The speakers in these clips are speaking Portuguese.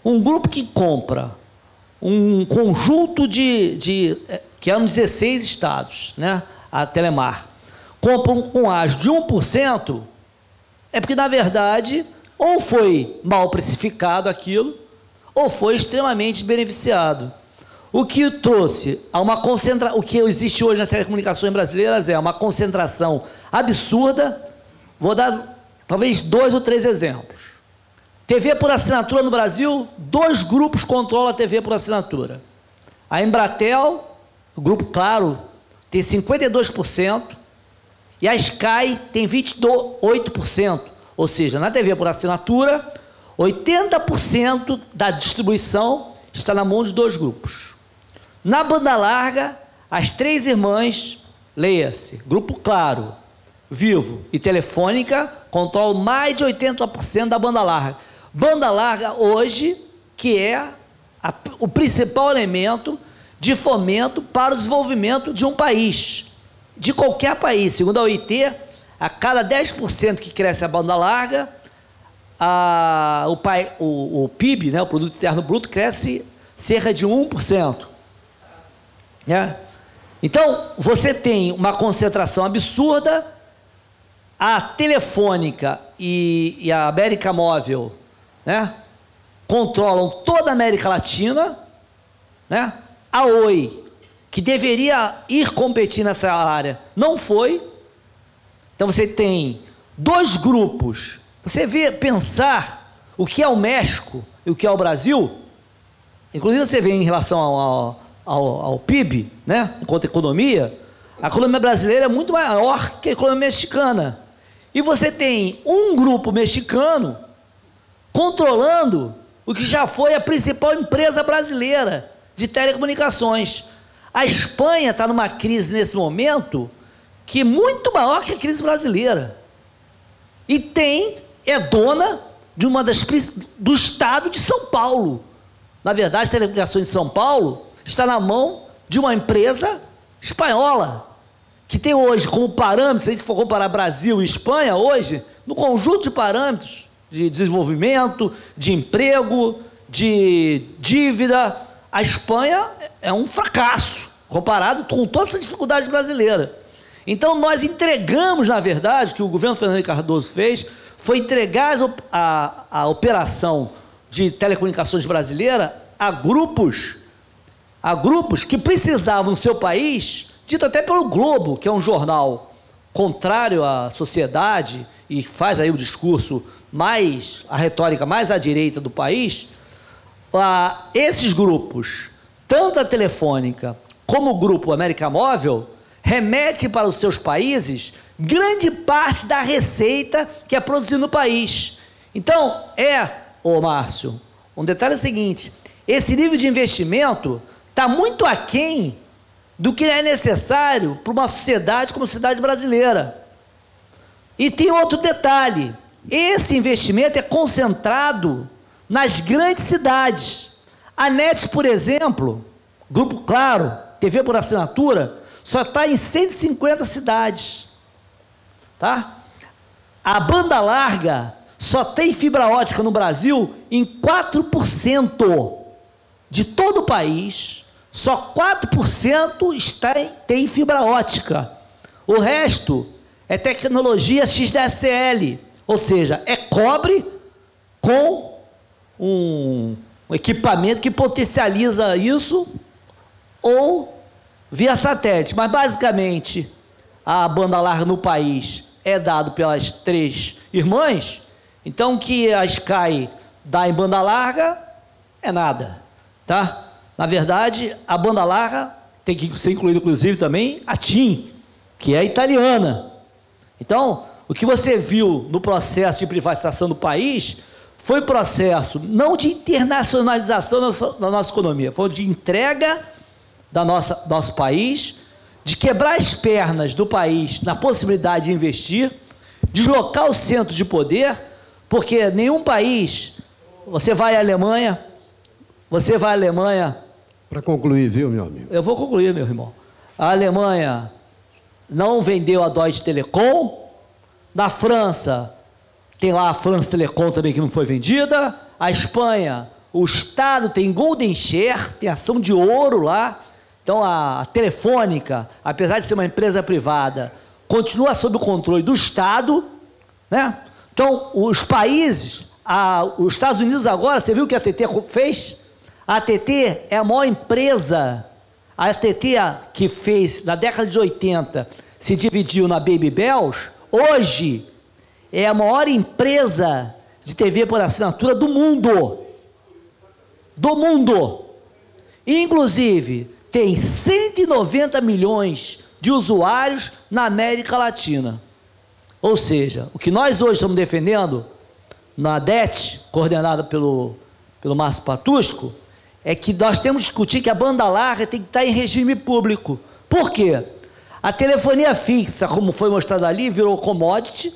Um grupo que compra um conjunto que eram 16 estados, né? A Telemar, compra com ágio de 1%, é porque, na verdade, ou foi mal precificado aquilo, ou foi extremamente beneficiado. O que trouxe a uma concentração, o que existe hoje nas telecomunicações brasileiras é uma concentração absurda. Vou dar talvez 2 ou 3 exemplos. TV por assinatura no Brasil, 2 grupos controlam a TV por assinatura. A Embratel, o grupo Claro, tem 52%, e a Sky tem 28%. Ou seja, na TV por assinatura, 80% da distribuição está na mão de 2 grupos. Na banda larga, as 3 irmãs, leia-se, Grupo Claro, Vivo e Telefônica, controlam mais de 80% da banda larga. Banda larga hoje, que é o principal elemento de fomento para o desenvolvimento de um país, de qualquer país. Segundo a OIT, a cada 10% que cresce a banda larga, o PIB, né, o Produto Interno Bruto, cresce cerca de 1%. Né? Então, você tem uma concentração absurda. A Telefônica e a América Móvel, né, controlam toda a América Latina, né? A Oi, que deveria ir competir nessa área, não foi. Então você tem 2 grupos. Você vê, pensar o que é o México e o que é o Brasil, inclusive você vê em relação ao PIB, né, enquanto economia, a economia brasileira é muito maior que a economia mexicana. E você tem um grupo mexicano controlando o que já foi a principal empresa brasileira de telecomunicações. A Espanha está numa crise nesse momento que é muito maior que a crise brasileira. E é dona de do estado de São Paulo. Na verdade, as telecomunicações de São Paulo está na mão de uma empresa espanhola, que tem hoje como parâmetro, se a gente for comparar Brasil e Espanha hoje, no conjunto de parâmetros de desenvolvimento, de emprego, de dívida, a Espanha é um fracasso, comparado com toda essa dificuldade brasileira. Então, nós entregamos, na verdade, o que o governo Fernando Henrique Cardoso fez, foi entregar a operação de telecomunicações brasileira a grupos que precisavam no seu país, dito até pelo Globo, que é um jornal contrário à sociedade e faz aí o discurso a retórica mais à direita do país. Esses grupos, tanto a Telefônica como o grupo América Móvel, remete para os seus países grande parte da receita que é produzida no país. Então, Márcio, um detalhe é o seguinte: esse nível de investimento está muito aquém do que é necessário para uma sociedade como a sociedade brasileira. E tem outro detalhe: esse investimento é concentrado nas grandes cidades. A NET, por exemplo, Grupo Claro, TV por assinatura, só está em 150 cidades. Tá? A banda larga só tem fibra ótica no Brasil em 4% de todo o país. Só 4% tem fibra ótica. O resto é tecnologia XDSL, ou seja, é cobre com um equipamento que potencializa isso ou via satélite. Mas, basicamente, a banda larga no país é dado pelas 3 irmãs, então que a Sky dá em banda larga é nada, tá? Na verdade, a banda larga tem que ser incluída, inclusive, também a TIM, que é italiana. Então, o que você viu no processo de privatização do país foi processo não de internacionalização da nossa economia, foi de entrega do nosso país, de quebrar as pernas do país na possibilidade de investir, deslocar o centro de poder, porque nenhum país, você vai à Alemanha. Para concluir, viu, meu amigo? Eu vou concluir, meu irmão. A Alemanha não vendeu a Deutsche Telekom. Na França, tem lá a France Telecom também que não foi vendida. A Espanha, o Estado tem golden share, tem ação de ouro lá. Então, a Telefônica, apesar de ser uma empresa privada, continua sob o controle do Estado, né? Então, os países, os Estados Unidos agora, você viu o que a AT&T fez? A AT&T é a maior empresa, a AT&T que fez, na década de 80, se dividiu na Baby Bells, hoje é a maior empresa de TV por assinatura do mundo. Do mundo. Inclusive, tem 190 milhões de usuários na América Latina. Ou seja, o que nós hoje estamos defendendo na DET, coordenada pelo Márcio Patusco, é que nós temos que discutir que a banda larga tem que estar em regime público. Por quê? A telefonia fixa, como foi mostrado ali, virou commodity,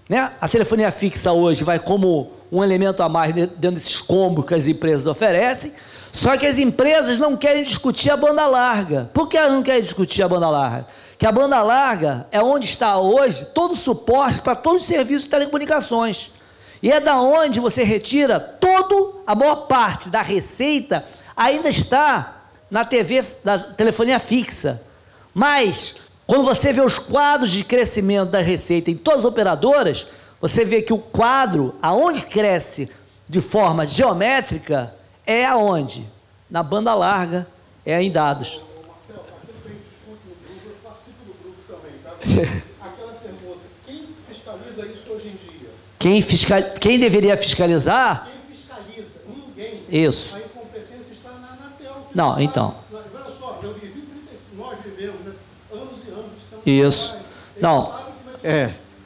né? A telefonia fixa hoje vai como um elemento a mais dentro desses combos que as empresas oferecem, só que as empresas não querem discutir a banda larga. Por que elas não querem discutir a banda larga? Que a banda larga é onde está hoje todo o suporte para todos os serviços de telecomunicações. E é da onde você retira a maior parte da receita ainda está na telefonia fixa. Mas, quando você vê os quadros de crescimento da receita em todas as operadoras, você vê que o quadro, aonde cresce de forma geométrica, é aonde? Na banda larga, é em dados. Marcelo, aquilo que a gente discute no grupo, eu participo do grupo também, tá? Aquela pergunta, quem fiscaliza isso hoje em dia? Quem deveria fiscalizar? Quem fiscaliza? Ninguém. Isso. A incompetência está na Anatel. Não, então. Olha só, eu vivi 35, nós vivemos, né, anos e anos. Isso. Não.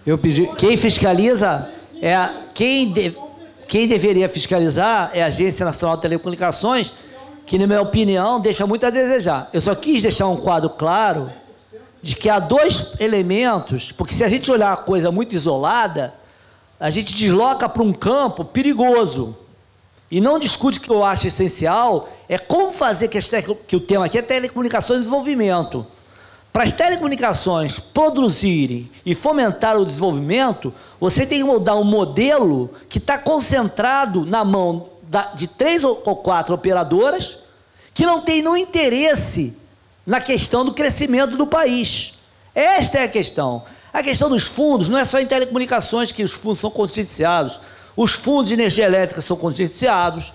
Eu pedi... Quem fiscaliza quem deveria fiscalizar é a Agência Nacional de Telecomunicações, que, na minha opinião, deixa muito a desejar. Eu só quis deixar um quadro claro de que há dois elementos, porque se a gente olhar a coisa muito isolada, a gente desloca para um campo perigoso. E não discute o que eu acho essencial, é como fazer que o tema aqui é telecomunicações e desenvolvimento. Para as telecomunicações produzirem e fomentar o desenvolvimento, você tem que mudar um modelo que está concentrado na mão de 3 ou 4 operadoras que não tem nenhum interesse na questão do crescimento do país. Esta é a questão. A questão dos fundos não é só em telecomunicações que os fundos são contingenciados. Os fundos de energia elétrica são contingenciados.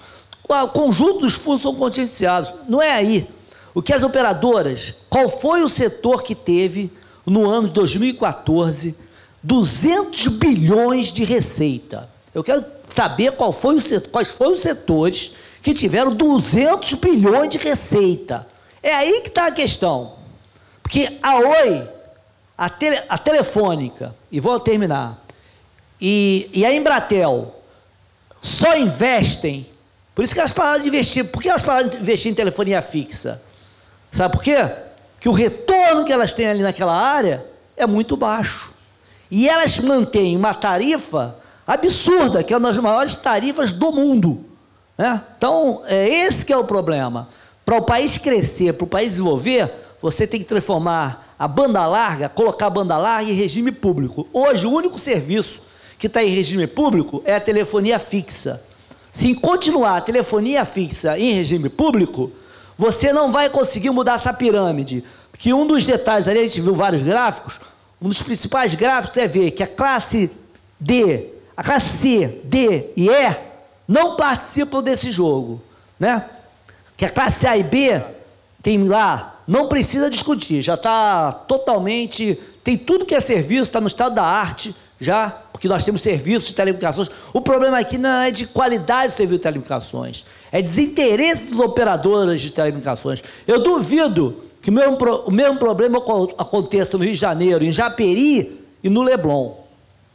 O conjunto dos fundos são contingenciados. Não é aí. O que as operadoras, qual foi o setor que teve, no ano de 2014, 200 bilhões de receita? Eu quero saber quais foram os setores que tiveram 200 bilhões de receita. É aí que está a questão. Porque a Oi, a Telefônica, e vou terminar, e a Embratel só investem, por isso que elas pararam de investir. Por que elas pararam de investir em telefonia fixa? Sabe por quê? Que o retorno que elas têm ali naquela área é muito baixo. E elas mantêm uma tarifa absurda, que é uma das maiores tarifas do mundo, né? Então, esse que é o problema. Para o país crescer, para o país desenvolver, você tem que transformar a banda larga, colocar a banda larga em regime público. Hoje, o único serviço que está em regime público é a telefonia fixa. Se continuar a telefonia fixa em regime público, você não vai conseguir mudar essa pirâmide. Porque um dos detalhes ali, a gente viu vários gráficos, um dos principais gráficos é ver que a classe D, a classe C, D e E não participam desse jogo, né? Que a classe A e B tem lá, não precisa discutir, já está totalmente, tem tudo que é serviço, está no estado da arte já, porque nós temos serviços de telecomunicações. O problema aqui não é de qualidade do serviço de telecomunicações, é desinteresse dos operadores de telecomunicações. Eu duvido que o mesmo problema aconteça no Rio de Janeiro, em Japeri e no Leblon,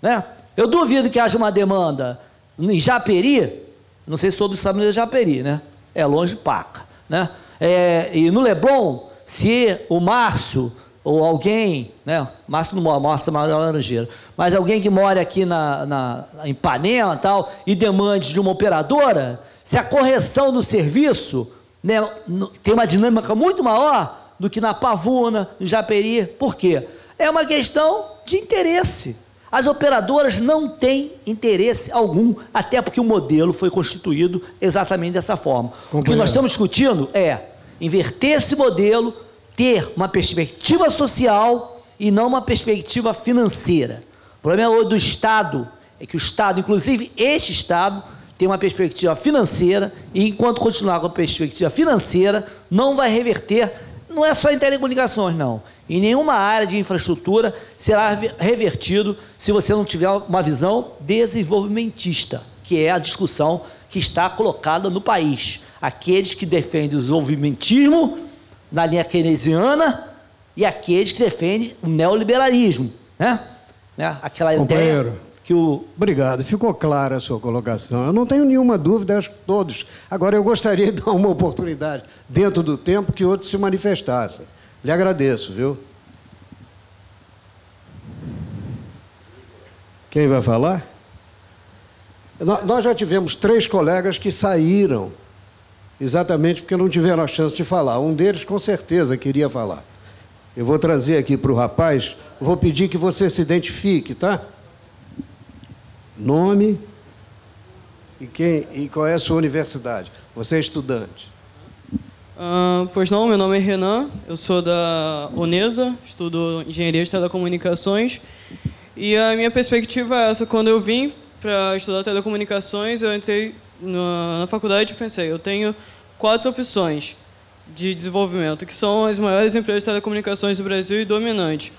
né? Eu duvido que haja uma demanda em Japeri, não sei se todos sabem onde é Japeri, né? É longe de Paca, né? E no Leblon, se o Márcio ou alguém, né? Márcio não mora, Márcio é uma laranjeira, mas alguém que mora aqui em Ipanema e tal, e demande de uma operadora, se a correção do serviço, né, tem uma dinâmica muito maior do que na Pavuna, no Japeri. Por quê? É uma questão de interesse. As operadoras não têm interesse algum, até porque o modelo foi constituído exatamente dessa forma. O que nós estamos discutindo é inverter esse modelo, ter uma perspectiva social e não uma perspectiva financeira. O problema hoje do Estado é que o Estado, inclusive este Estado, tem uma perspectiva financeira e, enquanto continuar com a perspectiva financeira, não vai reverter, não é só em telecomunicações, não. Em nenhuma área de infraestrutura será revertido se você não tiver uma visão desenvolvimentista, que é a discussão que está colocada no país. Aqueles que defendem o desenvolvimentismo na linha keynesiana e aqueles que defendem o neoliberalismo, né? Aquela Companheiro, ideia que o... Obrigado, ficou clara a sua colocação. Eu não tenho nenhuma dúvida, acho que todos. Agora, eu gostaria de dar uma oportunidade, dentro do tempo, que outros se manifestassem. Lhe agradeço, viu? Quem vai falar? Nós já tivemos 3 colegas que saíram, exatamente porque não tiveram a chance de falar. Um deles, com certeza, queria falar. Eu vou trazer aqui para o rapaz, vou pedir que você se identifique, tá? Nome e qual é a sua universidade. Você é estudante. Pois não, meu nome é Renan, eu sou da UNESA, estudo Engenharia de Telecomunicações. E a minha perspectiva é essa: quando eu vim para estudar telecomunicações, eu entrei na faculdade e pensei, eu tenho 4 opções de desenvolvimento, que são as maiores empresas de telecomunicações do Brasil e dominantes.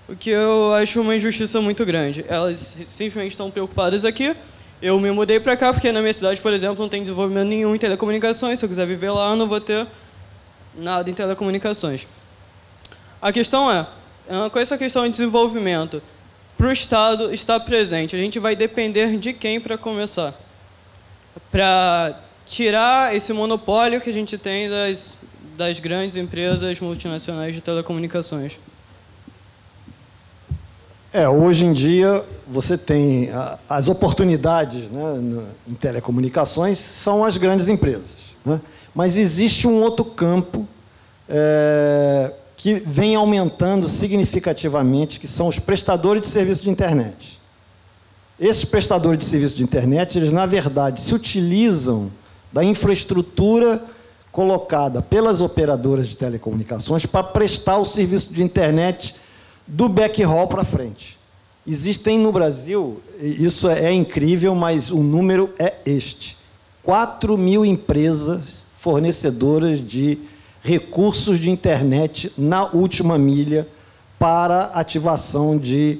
O que eu acho uma injustiça muito grande. Elas simplesmente estão preocupadas aqui. Eu me mudei para cá porque na minha cidade, por exemplo, não tem desenvolvimento nenhum em telecomunicações. Se eu quiser viver lá, eu não vou ter nada em telecomunicações. A questão é, com essa questão de desenvolvimento, para o Estado estar presente, a gente vai depender de quem para começar? Para tirar esse monopólio que a gente tem das grandes empresas multinacionais de telecomunicações. Hoje em dia, você tem as oportunidades, né, em telecomunicações, são as grandes empresas, né? Mas existe um outro campo que vem aumentando significativamente, que são os prestadores de serviço de internet. Esses prestadores de serviço de internet, eles, na verdade, se utilizam da infraestrutura colocada pelas operadoras de telecomunicações para prestar o serviço de internet do backhaul para frente. Existem no Brasil, isso é incrível, mas o número é este: 4.000 empresas fornecedoras de recursos de internet na última milha para ativação de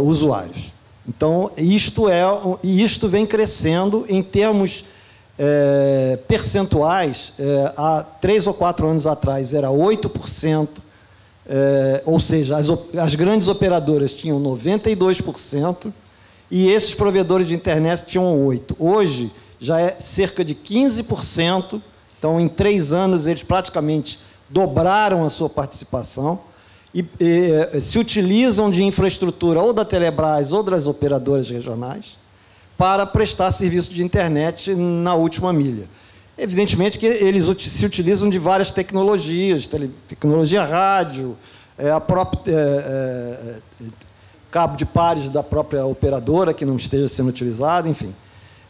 usuários. Então, isto vem crescendo em termos percentuais. Há 3 ou 4 anos atrás era 8%, ou seja, as grandes operadoras tinham 92% e esses provedores de internet tinham 8%. Hoje já é cerca de 15%, então em 3 anos eles praticamente dobraram a sua participação e se utilizam de infraestrutura ou da Telebrás ou das operadoras regionais para prestar serviço de internet na última milha. Evidentemente que eles se utilizam de várias tecnologias, tecnologia rádio, a própria cabo de pares da própria operadora que não esteja sendo utilizado, enfim.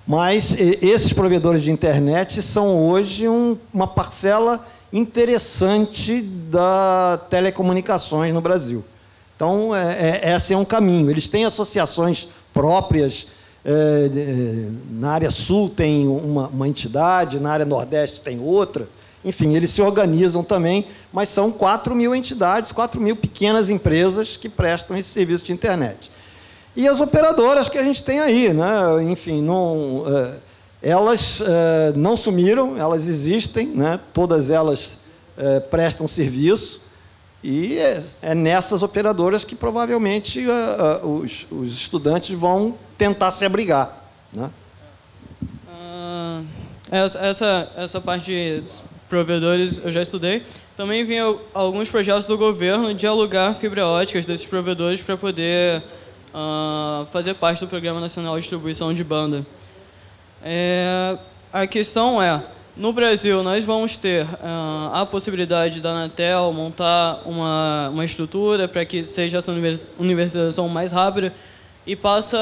Mas esses provedores de internet são hoje uma parcela interessante da telecomunicações no Brasil. Então, esse é um caminho. Eles têm associações próprias. Na área sul tem uma entidade, na área nordeste tem outra. Enfim, eles se organizam também, mas são 4.000 entidades, 4.000 pequenas empresas que prestam esse serviço de internet. E as operadoras que a gente tem aí, né? Enfim, elas não sumiram, elas existem, né? Todas elas prestam serviço, e é nessas operadoras que provavelmente os estudantes vão tentar se abrigar, né? Essa parte de provedores eu já estudei. Também vi alguns projetos do governo de alugar fibra óticas desses provedores para poder fazer parte do Programa Nacional de Distribuição de Banda. A questão é, no Brasil, nós vamos ter a possibilidade da Anatel montar uma estrutura para que seja essa universalização mais rápida e passa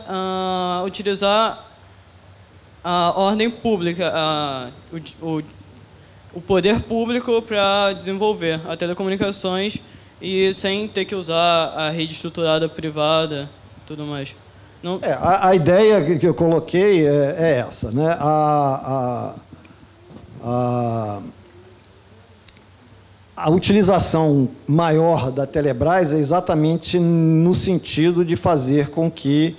a utilizar a ordem pública, o poder público para desenvolver a telecomunicações e sem ter que usar a rede estruturada privada e tudo mais. Não... A ideia que eu coloquei é essa, né? A utilização maior da Telebrás é exatamente no sentido de fazer com que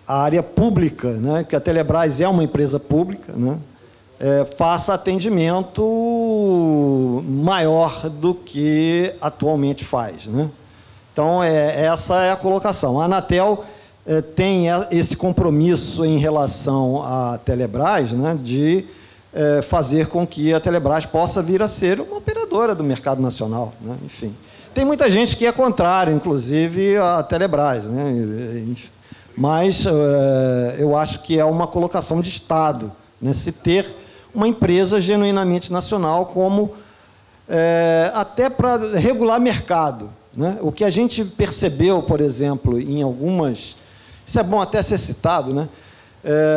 a área pública, né, que a Telebrás é uma empresa pública, né, faça atendimento maior do que atualmente faz, né? Então, essa é a colocação. A Anatel tem esse compromisso em relação à Telebrás, né, de fazer com que a Telebrás possa vir a ser uma operadora do mercado nacional, né? Enfim. Tem muita gente que é contrária, inclusive, à Telebrás, né? Mas eu acho que é uma colocação de Estado, né? Se ter uma empresa genuinamente nacional como até para regular mercado, né? O que a gente percebeu, por exemplo, em algumas... Isso é bom até ser citado, né?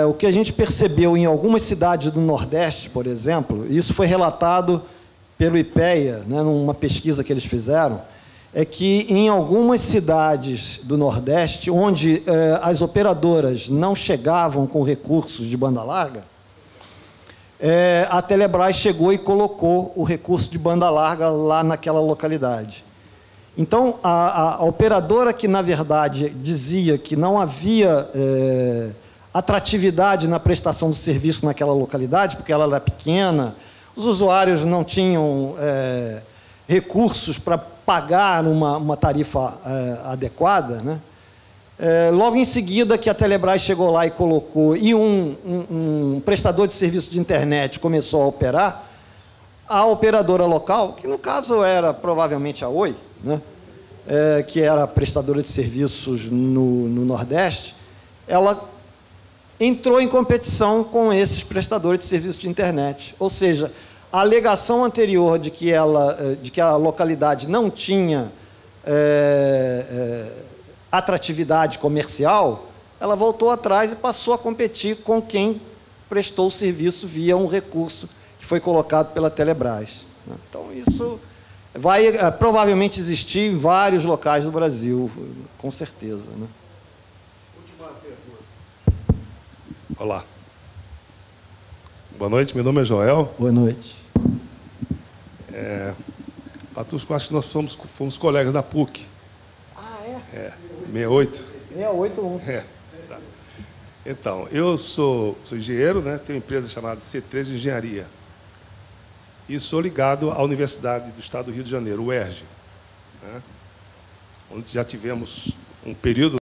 O que a gente percebeu em algumas cidades do Nordeste, por exemplo, isso foi relatado pelo IPEA, né, numa pesquisa que eles fizeram, é que em algumas cidades do Nordeste, onde as operadoras não chegavam com recursos de banda larga, a Telebrás chegou e colocou o recurso de banda larga lá naquela localidade. Então, a operadora que, na verdade, dizia que não havia atratividade na prestação do serviço naquela localidade, porque ela era pequena, os usuários não tinham recursos para pagar uma tarifa adequada, né? Logo em seguida que a Telebrás chegou lá e colocou, e um prestador de serviço de internet começou a operar, a operadora local, que no caso era provavelmente a Oi, né? Que era a prestadora de serviços no Nordeste, ela entrou em competição com esses prestadores de serviço de internet. Ou seja, a alegação anterior de que a localidade não tinha atratividade comercial, ela voltou atrás e passou a competir com quem prestou o serviço via um recurso que foi colocado pela Telebrás. Então, isso vai provavelmente existir em vários locais do Brasil, com certeza, né? Olá. Boa noite, meu nome é Joel. Boa noite. Patusco, acho que nós fomos colegas da PUC. Ah, 68. 681. Tá. Então, eu sou engenheiro, né? Tenho uma empresa chamada C3 Engenharia. E sou ligado à Universidade do Estado do Rio de Janeiro, UERJ, né? Onde já tivemos um período